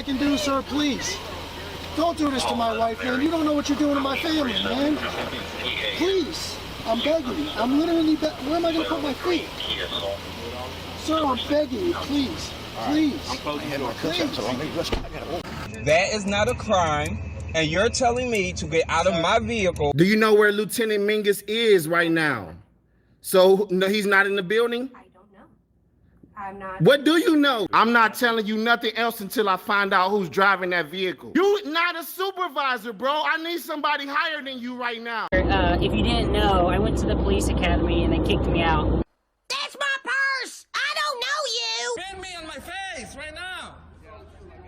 I can do, sir, please. Don't do this to my wife, man. You don't know what you're doing to my family, man. Please. I'm begging you. I'm literally where am I going to put my feet? Sir, I'm begging you, please. Please. That is not a crime, and you're telling me to get out of my vehicle. Do you know where Lieutenant Mingus is right now? So, no, he's not in the building? I don't know. I'm not. What do you know? I'm not telling you nothing else until I find out who's driving that vehicle. You not a supervisor, bro. I need somebody higher than you right now. If you didn't know, I went to the police academy and they kicked me out. That's my purse! I don't know you! Spit me on my face right now.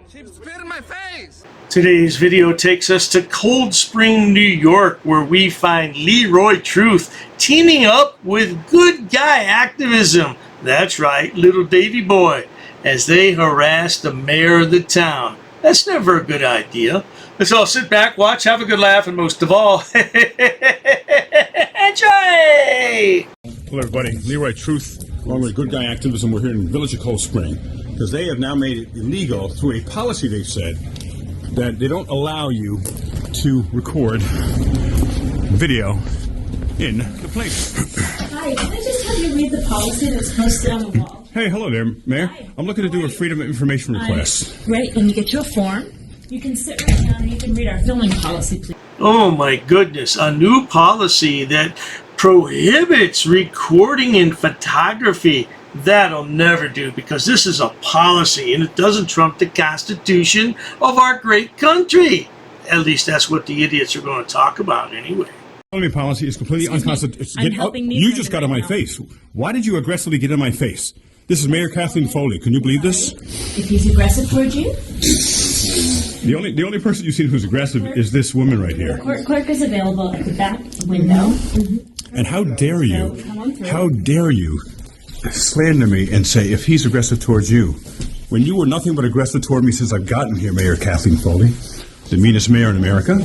She spit in my face. Today's video takes us to Cold Spring, New York, where we find Leroy Truth teaming up with good guy activism. That's right, little Davey boy, as they harass the mayor of the town. That's never a good idea. Let's all sit back, watch, have a good laugh, and most of all, enjoy! Hello everybody, Leroy Truth, along with Good Guy Activism. We're here in the village of Cold Spring, because they have now made it illegal through a policy they've said that they don't allow you to record video in the place. Hi, can I just have you read the policy that's posted on the wall? Hey, hello there, Mayor. Hi. I'm looking to do a Freedom of Information request. Great, let me get you a form. You can sit right down and you can read our filming policy, please. Oh my goodness, a new policy that prohibits recording in photography. That'll never do, because this is a policy and it doesn't trump the Constitution of our great country. At least that's what the idiots are going to talk about anyway. Policy is completely unconstitutional. You just got in my face. Why did you aggressively get in my face? This is Mayor Kathleen Foley. Can you believe this? If he's aggressive towards you? The only person you've seen who's aggressive is this woman right here. Clerk is available at the back window. And how dare you slander me and say if he's aggressive towards you, when you were nothing but aggressive toward me since I've gotten here, Mayor Kathleen Foley, the meanest mayor in America.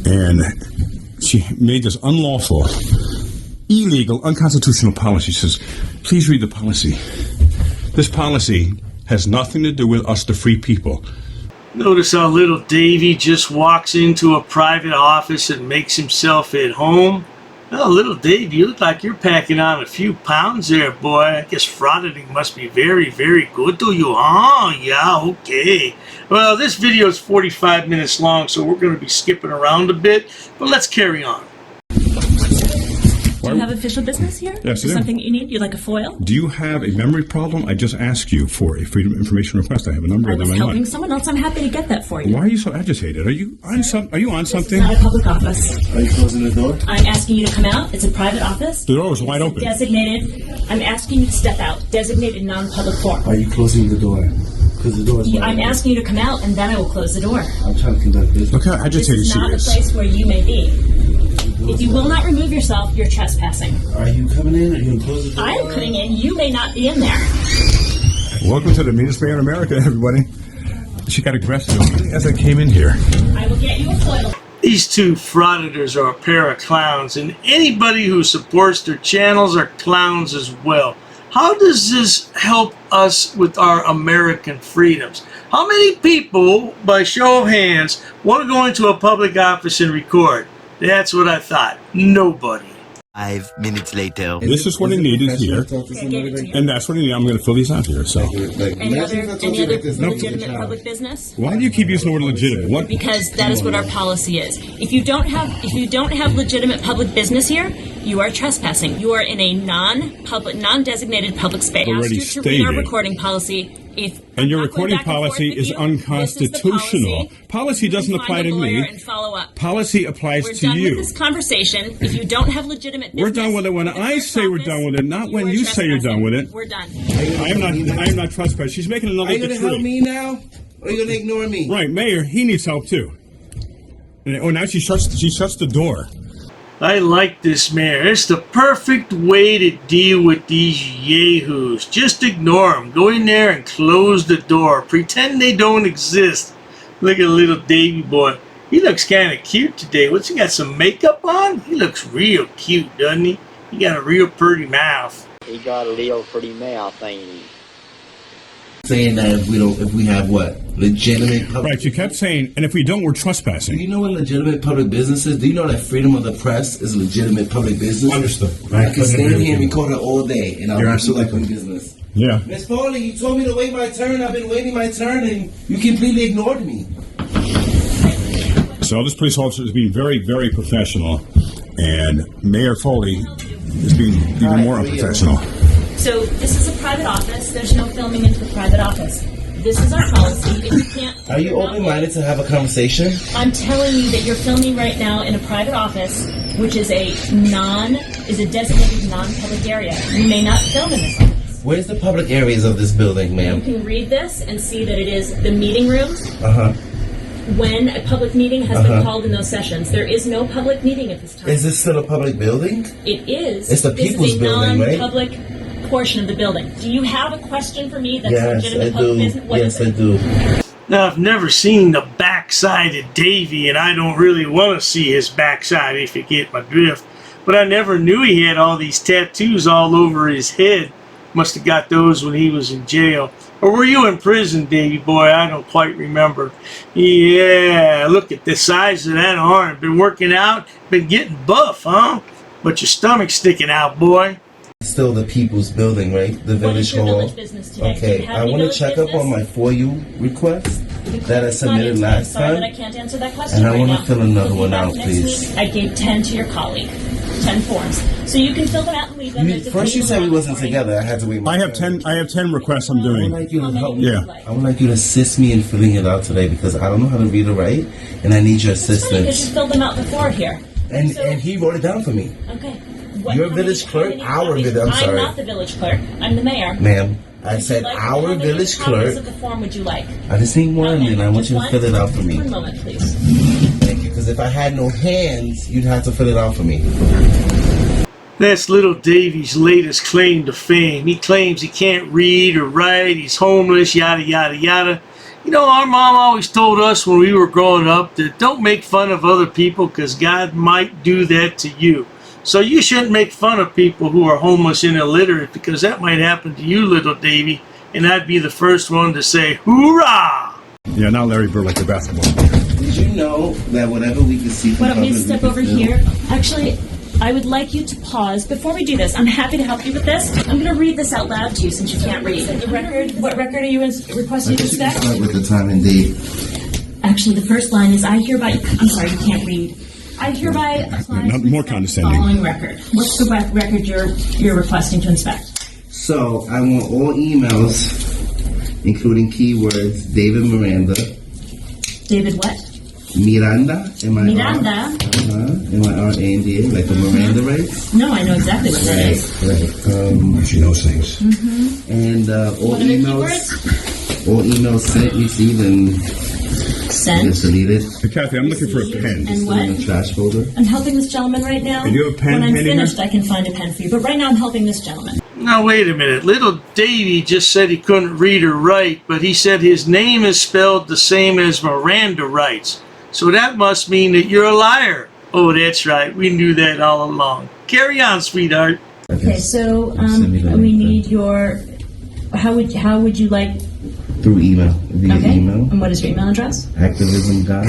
And she made this unlawful, illegal, unconstitutional policy. She says, please read the policy. This policy has nothing to do with us, the free people. Notice how little Davey just walks into a private office and makes himself at home. Oh, little Davey, you look like you're packing on a few pounds there, boy. I guess frauditing must be very, very good to you, huh? Yeah, okay. Well, this video is 45 minutes long, so we're going to be skipping around a bit, but let's carry on. Do you have official business here? Yes, Is there something you need? You'd like a FOIL? Do you have a memory problem? I just asked you for a Freedom of Information request. I have a number of them. I was helping someone else. I'm happy to get that for you. Why are you so agitated? Are you on something? This is not a public office. Are you closing the door? I'm asking you to come out. It's a private office. The door was wide open. Designated. I'm asking you to step out. Designated non-public forum. Are you closing the door? Because the door is I'm asking you to come out, and then I will close the door. I'm trying to conduct business. Look how agitated This is she not a is. place where you may be. If you will not remove yourself, you're trespassing. Are you coming in? Are you going to close the door? I am coming in. You may not be in there. Welcome to the meanest mayor in America, everybody. She got aggressive as I came in here. I will get you a FOIL. These two frauditors are a pair of clowns, and anybody who supports their channels are clowns as well. How does this help us with our American freedoms? How many people, by show of hands, want to go into a public office and record? That's what I thought. Nobody. 5 minutes later. This is what I needed here, and that's what I need. I'm going to fill these out here. So, Any other legitimate public business? why do you keep using the word legitimate? What? Because that is what our policy is. If you don't have legitimate public business here, you are trespassing. You are in a non-designated public space. Already I asked you to read our stated. recording policy. And your recording policy is unconstitutional. Policy doesn't apply to me. Policy applies We're to done you. with this conversation. If you don't have legitimate business, We're done with it when I say we're done with it, not when you say you're done with it. We're done. I am not trespassing. She's making another Are you going to help me now? Or are you going to ignore me? Right, Mayor, he needs help too. And, now she shuts the door. I like this mayor. It's the perfect way to deal with these yahoos. Just ignore them. Go in there and close the door. Pretend they don't exist. Look at little Davey boy. He looks kind of cute today. What's he got, some makeup on? He looks real cute, doesn't he? He got a real pretty mouth. He got a real pretty mouth, ain't he? Saying that if we have what? Legitimate public. Right, you kept saying, and if we don't, we're trespassing. Do you know what legitimate public business is? Do you know that freedom of the press is legitimate public business? Understood. I can stand here and record it all day, and I'll You're do absolutely public business. Yeah. Miss Foley, you told me to wait my turn. I've been waiting my turn, and you completely ignored me. So this police officer is being very, very professional, and Mayor Foley is being even more unprofessional. So this is a private office. There's no filming into the private office. This is our policy. If you can't, Are you open-minded to have a conversation? I'm telling you that you're filming right now in a private office, which is a designated non-public area. You may not film in this office. Where's the public areas of this building, ma'am? You can read this and see that it is the meeting rooms. Uh-huh. When a public meeting has been called in those sessions, there is no public meeting at this time. Is this still a public building? It is. It's the people's building, right? This is a non-public portion of the building. Do you have a question for me that's legitimate I public do. business? What Yes, is I it? do. Now, I've never seen the backside of Davey, and I don't really want to see his backside, if you get my drift. But I never knew he had all these tattoos all over his head. Must have got those when he was in jail. Or were you in prison, Davey boy? I don't quite remember. Yeah, look at the size of that arm. Been working out, been getting buff, huh? But your stomach's sticking out, boy. Still the people's building, right? The village hall. Village business today? Do Okay, you have I any want to village check business? up on my For You request that I submitted last Sorry time. that I can't answer that question And I right want now. to fill another We'll one be back out, next please. week. I gave 10 to your colleague. 10 forms. So you can fill them out and leave them. There's a First you table said we out wasn't this morning. together. I had to wait my I have 10 requests I'm I would doing. like you to help me. Yeah. I would like you to assist me in filling it out today because I don't know how to read or write, and I need your It's funny because you assistance. filled them out before here. And So- and he wrote it down for me. Okay. Your village clerk, our village- I'm sorry. I'm not the village clerk. I'm the mayor. Ma'am, I Would you said like- our how many village copies clerk. of the form would you like? I just need one, Okay, and I want just you to one? fill it out for me. One moment, please. Thank you, because if I had no hands, you'd have to fill it out for me. That's little Davey's latest claim to fame. He claims he can't read or write, he's homeless, yada, yada, yada. You know, our mom always told us when we were growing up that don't make fun of other people because God might do that to you. So you shouldn't make fun of people who are homeless and illiterate because that might happen to you, little Davey, and I'd be the first one to say, hoorah! Yeah, not Larry Bird like the basketball. Did you know that whatever we can see from Why don't we public, step can over film? here? Actually, I would like you to pause. Before we do this, I'm happy to help you with this. I'm going to read this out loud to you since you can't read. The record, what record are you requesting to I guess you can inspect? start with the time and date. Actually, the first line is, I'm sorry, you can't read. I hereby apply Not more the condescending. following record. What's the record you're requesting to inspect? So I want all emails, including keywords, David Miranda. David what? Miranda, Miranda. M-I-R-A-N-D-A, like the Miranda rights. No, I know exactly what that is. Right. She knows things. And all What are the emails sent, received, and Sent. just deleted. Hey, Kathy, I'm looking for a pen. And In the what? trash folder. I'm helping this gentleman right now. Do you have a pen When I'm handy here? finished, I can find a pen for you. But right now, I'm helping this gentleman. Now wait a minute, little Davey just said he couldn't read or write, but he said his name is spelled the same as Miranda writes. So that must mean that you're a liar. Oh, that's right, we knew that all along. Carry on, sweetheart. Okay, so Send me the we link, need your. How would you like? Through email. Via Okay. email. And what is your email address? Activism guy.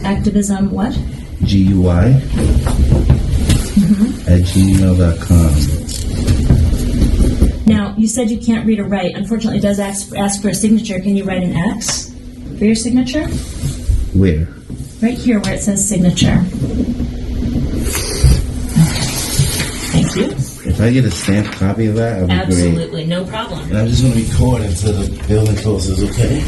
Activism what? GUI. At gmail.com. Now you said you can't read or write. Unfortunately, it does ask for a signature. Can you write an X for your signature? Where? Right here where it says signature. Thank you. If I get a stamped copy of that, that'd be great. Absolutely, no problem. And I'm just going to record until the building closes, okay?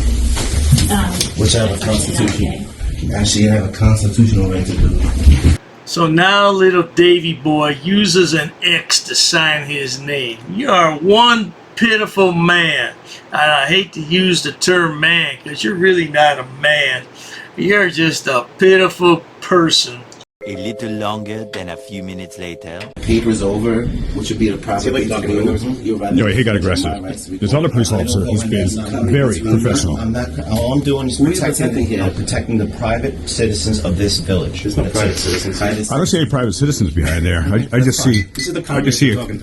Which I have a constitution. Actually, I have a constitutional right to do. So now little Davey boy uses an X to sign his name. You are one pitiful man. And I hate to use the term man because you're really not a man. You're just a pitiful person. A little longer than a few minutes later. Paper's over, which would be the proper thing to do. No, he got aggressive. This other police officer, he's been very professional. All I'm doing is protecting the private citizens of this village. There's no private citizens. I don't see any private citizens behind there. I just see a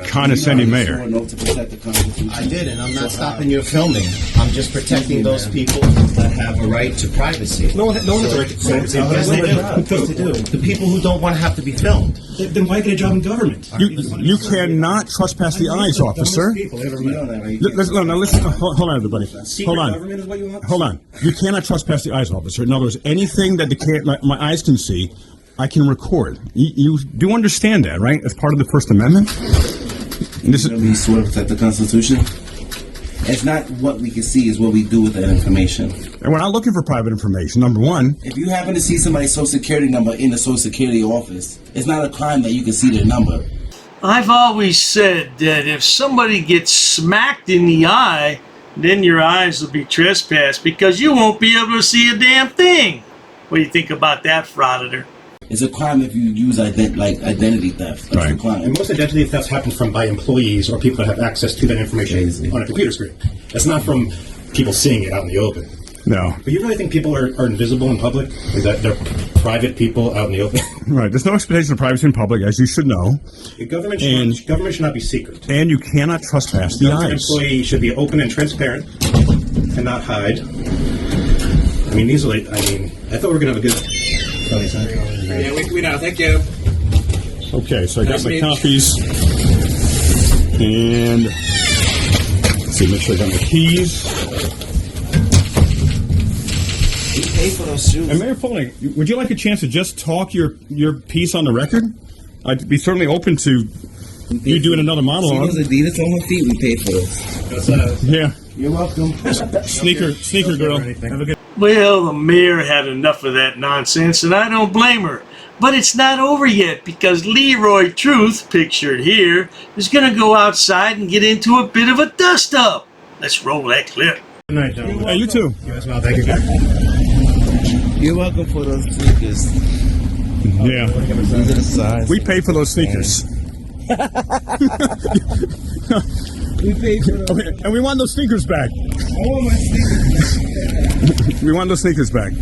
condescending mayor. I did, and I'm not stopping your filming. I'm just protecting those people that have a right to privacy. No one has a right to privacy. Yes, they do. The people who don't want to have to be filmed. Then why get a job in government? You cannot trespass the eyes, officer. Now listen. Hold on, everybody. Hold on. You cannot trespass the eyes, officer. In other words, anything that my eyes can see, I can record. You do understand that, right? As part of the First Amendment. And this is. We swear to protect the Constitution. It's not what we can see, it's what we do with that information. And we're not looking for private information, number one. If you happen to see somebody's Social Security number in the Social Security office, it's not a crime that you can see their number. I've always said that if somebody gets smacked in the eye, then your eyes will be trespassed because you won't be able to see a damn thing. What do you think about that, Frauditor? It's a crime if you use identity theft. That's a crime. And most identity thefts happen by employees or people that have access to that information on a computer screen. That's not from people seeing it out in the open. No. But you really think people are invisible in public? Is that they're private people out in the open? Right. There's no expectation of privacy in public, as you should know. Government should not be secret. And you cannot trespass the eyes. An employee should be open and transparent and not hide. I mean, easily. I thought we were going to have a good... Yeah, we know. Thank you. Okay, so I got my copies. And let's see, make sure I got my keys. You pay for those shoes. And Mayor Foley, would you like a chance to just talk your piece on the record? I'd be certainly open to you doing another monologue. See those Adidas on my feet? We paid for those. Yeah. You're welcome. Sneaker girl. Have a good. Well, the mayor had enough of that nonsense, and I don't blame her. But it's not over yet, because Leroy Truth, pictured here, is going to go outside and get into a bit of a dust-up. Let's roll that clip. Good night, gentlemen. Hey, you too. You as well. Thank you. You're welcome for those sneakers. Yeah. These are the size. We pay for those sneakers. We paid for those. Okay, and we want those sneakers back. I want my sneakers back. We want those sneakers back.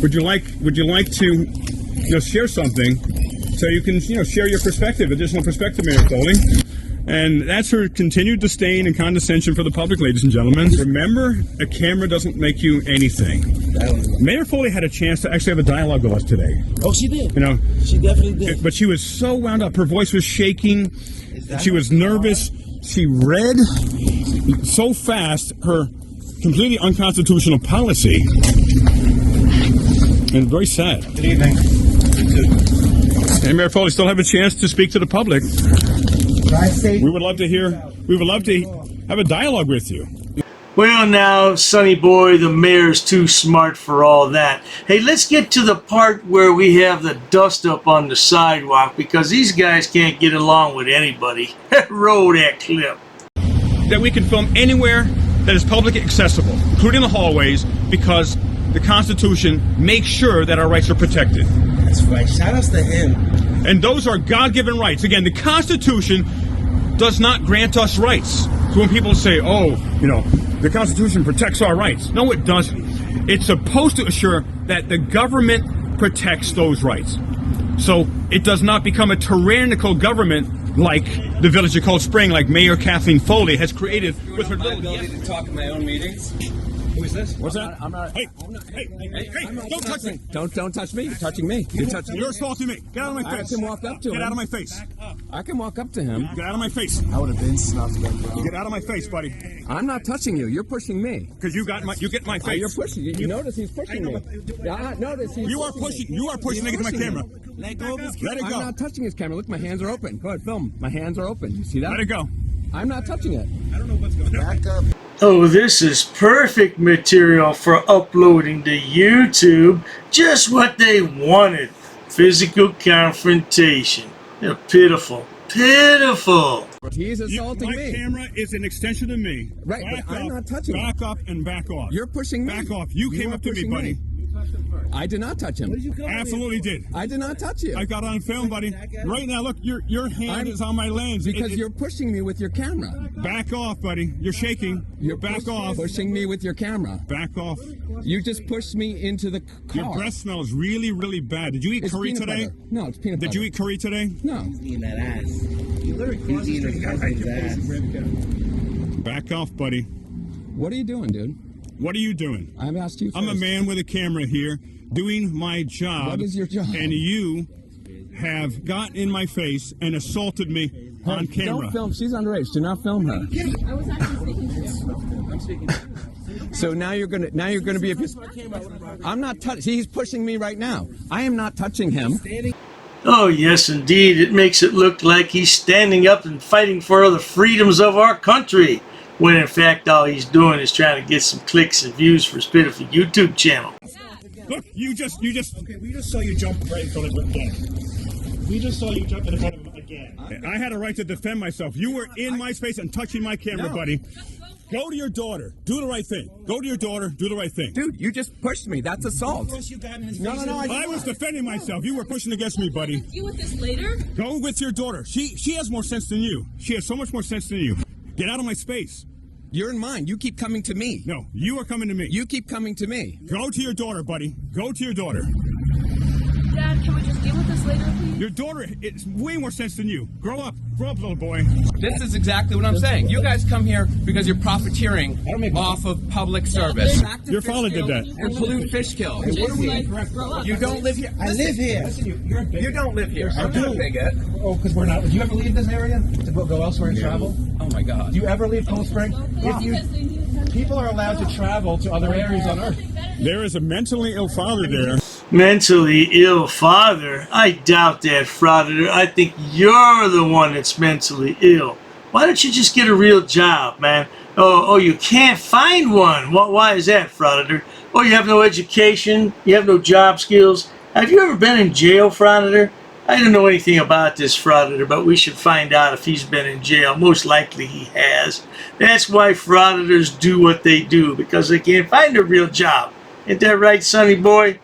Would you like to share something so you can share your perspective, additional perspective, Mayor Foley? And that's her continued disdain and condescension for the public, ladies and gentlemen. Remember, a camera doesn't make you anything. Mayor Foley had a chance to actually have a dialogue with us today. Oh, she did. She definitely did. But she was so wound up. Her voice was shaking. She was nervous. She read so fast her completely unconstitutional policy. And very sad. Good evening. Hey, Mayor Foley, still have a chance to speak to the public. We would love to have a dialogue with you. Well, now, Sonny boy, the mayor's too smart for all that. Hey, let's get to the part where we have the dust up on the sidewalk, because these guys can't get along with anybody. Roll that clip. That we can film anywhere that is publicly accessible, including the hallways, because the Constitution makes sure that our rights are protected. That's right. Shout outs to him. And those are God-given rights. Again, the Constitution does not grant us rights. So when people say, the Constitution protects our rights. No, it doesn't. It's supposed to assure that the government protects those rights. So it does not become a tyrannical government like the Village of Cold Spring, like Mayor Kathleen Foley has created with her little... ability to talk in my own meetings. Who is this? What's that? I'm not. Hey, don't touch me. Don't touch me. You're touching me. You're assaulting me. Get out of my face. I can walk up to him. Get out of my face. I can walk up to him. Get out of my face. I would have been snuffed up, bro. Get out of my face, buddy. I'm not touching you. You're pushing me. Because you get my face. You're pushing. You notice he's pushing me. Notice he's. You are pushing me to my camera. Let go of his camera. Let it go. I'm not touching his camera. Look, my hands are open. Go ahead, film. My hands are open. You see that? Let it go. I'm not touching it. I don't know what's going on. Back up. Oh, this is perfect material for uploading to YouTube. Just what they wanted. Physical confrontation. They're pitiful. Pitiful. He's assaulting me. My camera is an extension of me. Right, but I'm not touching it. Back up and back off. You're pushing me. Back off. You came up to me, buddy. I did not touch him. Absolutely did. I did not touch you. I got on film, buddy. Right now, look, your hand is on my lens. Because you're pushing me with your camera. Back off, buddy. You're shaking. You're back off. Pushing me with your camera. Back off. You just pushed me into the car. Your breath smells really, really bad. Did you eat curry today? Butter. No, it's peanut butter. Did you eat curry today? No. He's eating that ass. He's eating his ass. Back off, buddy. What are you doing, dude? What are you doing? I've asked you first. I'm a man with a camera here doing my job. What is your job? And you have gotten in my face and assaulted me on camera. Don't film. She's underage. Do not film her. I was actually speaking to you. I'm speaking to you. So now you're gonna be. I'm not touching. He's pushing me right now. I am not touching him. Oh, yes, indeed. It makes it look like he's standing up and fighting for the freedoms of our country, when in fact all he's doing is trying to get some clicks and views for his pitiful YouTube channel. Look, you just. Okay, we just saw you jump right in front of him again. We just saw you jump in front of him again. I had a right to defend myself. You were in my space and touching my camera, buddy. Go to your daughter. Do the right thing. Go to your daughter. Do the right thing. Dude, you just pushed me. That's assault. No. I was defending myself. You were pushing against me, buddy. Deal with this later. Go with your daughter. She has more sense than you. She has so much more sense than you. Get out of my space. You're in mine. You keep coming to me. No, you are coming to me. You keep coming to me. Go to your daughter, buddy. Go to your daughter. Dad, can we just deal with this later, please? Your daughter, it's way more sense than you. Grow up, little boy. This is exactly what I'm saying. You guys come here because you're profiteering off of public service. Your father did that. And pollute fish kill. You don't live here. I live here. Listen, you don't live here. I I'm not a bigot. Oh, because we're not. Do you ever leave this area to go elsewhere and travel? Oh my God. Do you ever leave Cold Spring? People are allowed to travel to other areas on Earth. There is a mentally ill father there. Mentally ill father? I doubt that, Frauditor. I think you're the one that's mentally ill. Why don't you just get a real job, man? Oh, you can't find one. Why is that, Frauditor? Oh, you have no education? You have no job skills? Have you ever been in jail, Frauditor? I don't know anything about this Frauditor, but we should find out if he's been in jail. Most likely he has. That's why Frauditors do what they do, because they can't find a real job. Ain't that right, sonny boy?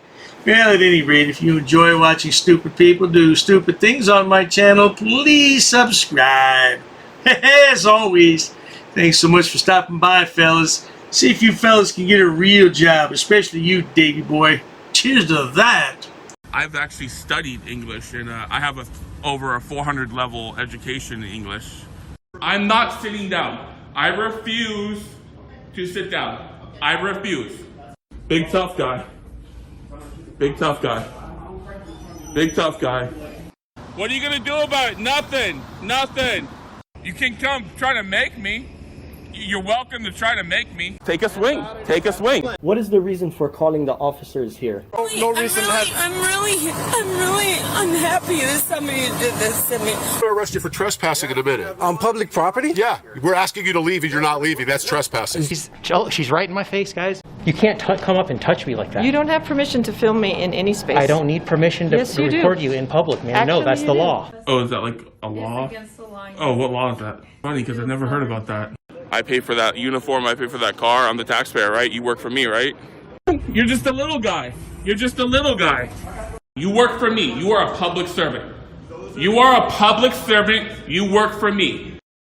Well, at any rate, if you enjoy watching stupid people do stupid things on my channel, please subscribe. As always, thanks so much for stopping by, fellas. See if you fellas can get a real job, especially you, Davey boy. Cheers to that. I've actually studied English, and I have over a 400 level education in English. I'm not sitting down. I refuse to sit down. I refuse. Big tough guy. Big tough guy. Big tough guy. What are you gonna do about it? Nothing. Nothing. You can come try to make me. You're welcome to try to make me. Take a swing. Take a swing. What is the reason for calling the officers here? No reason. I'm really unhappy that somebody did this to me. I'm going to arrest you for trespassing in a minute. On public property? Yeah. We're asking you to leave and you're not leaving. That's trespassing. She's right in my face, guys. You can't come up and touch me like that. You don't have permission to film me in any space. I don't need permission to record you in public, man. Actually, no, that's the law. Oh, is that like a law? Against the law. Oh, what law is that? Funny, because I've never heard about that. I pay for that uniform, I pay for that car, I'm the taxpayer, right? You work for me, right? You're just a little guy. You're just a little guy. You work for me. You are a public servant. You are a public servant. You work for me.